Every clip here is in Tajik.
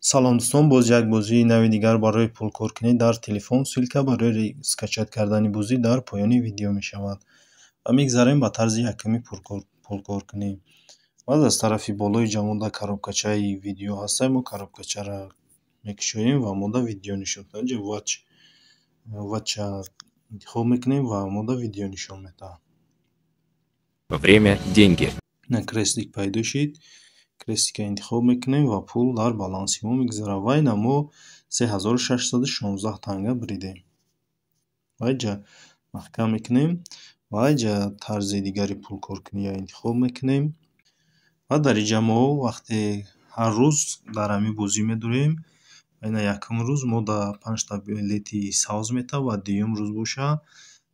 Салом дӯстон, боз як бозии нави дигар барои пулкоркунӣ дар телефон ссилка барои скачат кардани бозӣ дар поёни видео мешавад. Ва мегзарем ба тарзи якуми пулкоркунӣ. Баъд аз тарафи болои ҷамода коробкачаи видео ҳаста, мо коробкачаро мекушоем ва модда видео нишон медиҳад. Инҷа вача интихоб мекунем ва модда видео нишон медиҳад. Время – деньги. Крестик пайдо шид. Крестика интихоб мекунем ва пул дар баланси мо мегзарад. Вайна мо 3616 танга буридем. Вайҷа маҳкам мекунем. Вайҷа тарзи дигари пулкоркуниро интихоб мекунем. Ва дар инҷа мо вақте ҳар рӯз дар ҳамин бозӣ медурем, вайна якум рӯз мо да 5 та билети сабз метавад ва дуюм рӯз боша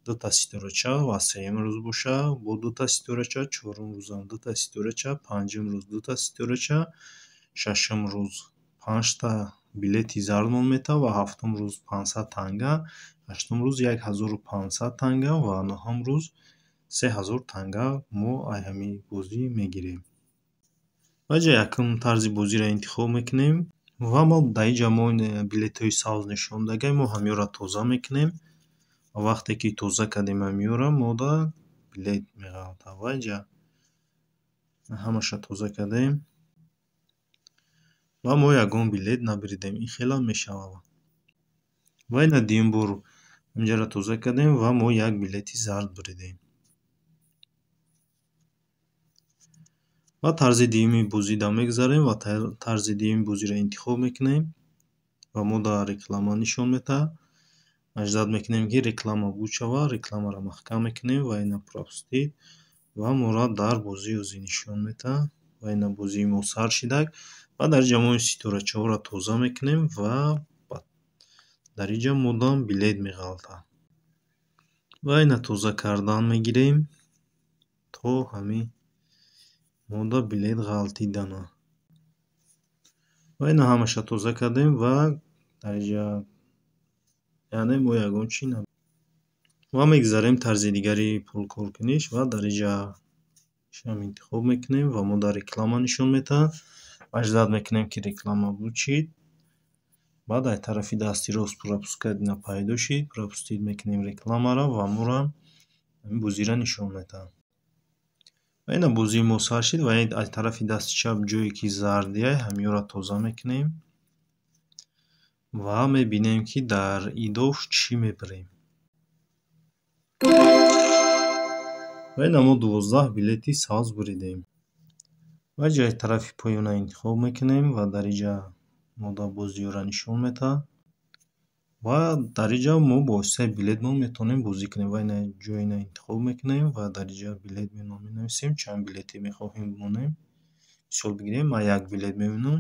2 та ситорача ва сеюм рӯз боша бо 2 та ситорача, чорум рӯзам 2 та ситорача, панҷум рӯз 2 та ситорача, шашум рӯз 5 та билети зардмон метавад ва ҳафтум рӯз 500 танга, ҳаштум рӯз 1500 танга ва ноҳум рӯз 3000 танга мо аз ҳамин бозӣ мегирем. Вайҷа якум тарзи бозиро интихоб мекунем ва мо дар инҷа мо билетҳои сабз нишон додагай, мо ҳамиёро тоза мекунем. Вақте ки тоза кардем ҳамиёро, модда билет меғалтад. Вайҷа ҳамаша тоза кардем ва мо ягон билет набуридем. Ин хела мешавад. Вайна дуюм бор ҳаминҷаро тоза кардем ва мо як билети зард буридем. Ва тарзи дуюми бозида мегзарем ва тарзи дуюми бозиро интихоб мекунем ва модда реклама нишон медиҳад. Маҷлад мекунем ки реклама буд шавад, рекламаро маҳкам мекунем ва ина пропустид ва моро дар бозии ӯзӣ нишон медиҳад. Ва ина бозии мо сар шидак. Ва дар инҷа мо ситорачаҳоро тоза мекунем ва дар инҷа моддам билет меғалтад. Ва ина тоза кардан мегирем то ҳамин модда билет ғалтидана. Ва ина ҳамаша тоза кардем ва дар инҷа яъне мо ягон чӣ набудем. Ва мегзарем тарзи дигари пулкоркуниш ва дар инҷа ишам интихоб мекунем ва модда реклама нишон медиҳад. Маҷлад мекунем ки реклама буд шид. Баъд аз тарафи дасти рост пропуска ина пайдо шид. Пропустид мекунем рекламаро ва моро ҳамин бозиро нишон медиҳад. Ва ина бозии мо сар шид ва аз тарафи дасти чап ҷое ки зардияй ҳамиёро тоза мекунем ва мебинем ки дар идов чӣ мебарем. Ва ина мо 12 билети сабз буридем. Вайҷа аз тарафи поёна интихоб мекунем ва дар инҷа модда бозиёро нишон медиҳад. Ва дар инҷа мо бо воситаи билет мо метавонем бозӣ кунем. Ва ина ҷойина интихоб мекунем ва дар инҷа билет менависем, чанд билете мехоҳем бимонем. Мисол бигирем, ман як билет мемонам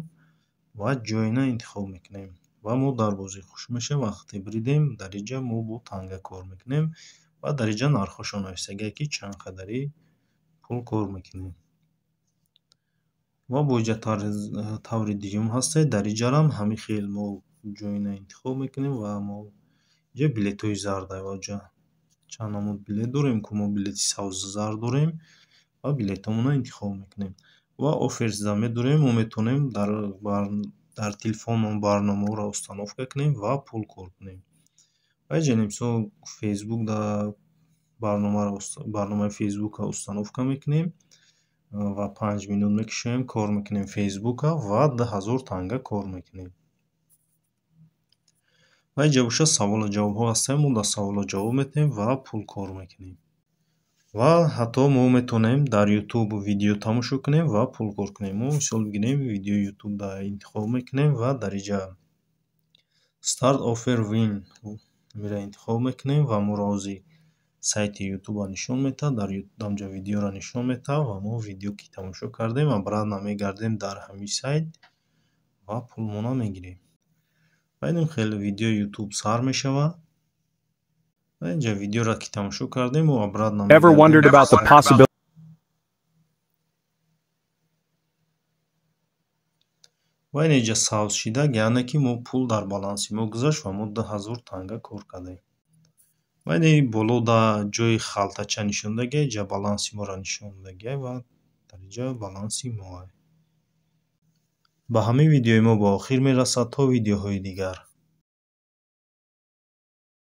ва ҷойина интихоб мекунем. Ва мо дар бозӣ хушк мешавем. Вақте буридем, дар инҷа мо бо танга кор мекунем ва дар инҷа нархошро нависагай ки чанд қадари пул кор мекунем. Ва бо инҷа таври дуюм ҳастед. Дар инҷарам ҳамин хел мо ҷойина интихоб мекунем ва мо инҷа билетҳои зарда ваҷа чанд намуд билет дорем, ки мо билети сабзу зард дорем ва билетҳомонро интихоб мекунем. Ва оферсида медорем, мо метавонем дар телефонмон барномаҳоро установка кунем ва пул кор кунем. Вайҷа мисол фейсбук барномаи фейсбукро установка мекунем ва 5 минут мекушоем, кор мекунем фейсбука ва 2000 танга кор мекунем. Ва инҷа боша саволу ҷавобҳо ҳастанд. Мо дар саволу ҷавоб медиҳем ва пул кор мекунем. Ва ҳатто мо метавонем дар YouTube видео тамошо кунем ва пул кор кунем. Мо мисол бигирем, видеои YouTube интихоб мекунем ва дар инҷа Start offer win мира интихоб мекунем ва моро ози сайти YouTube нишон медиҳад. Дар инҷа видеоро нишон медиҳад ва мо видео ки тамошо кардем обратно мегардем дар ҳамин сайт ва пулмона мегирем. Ва ин хеле видеои YouTube сар мешавад. Ва инҷа видеоро ки тамошо кардем мо обратно мегардем. Ва ин инҷа сабз шида, яъне ки мо пул дар баланси мо гузашт ва мо 2000 танга кор кардем. Ва ин боло дар ҷои халтача нишон додагай, инҷа баланси моро нишон додагай ва дар инҷа баланси мо. ба ҳамин видеои мо ба охир мерасад. То видеоҳои дигар.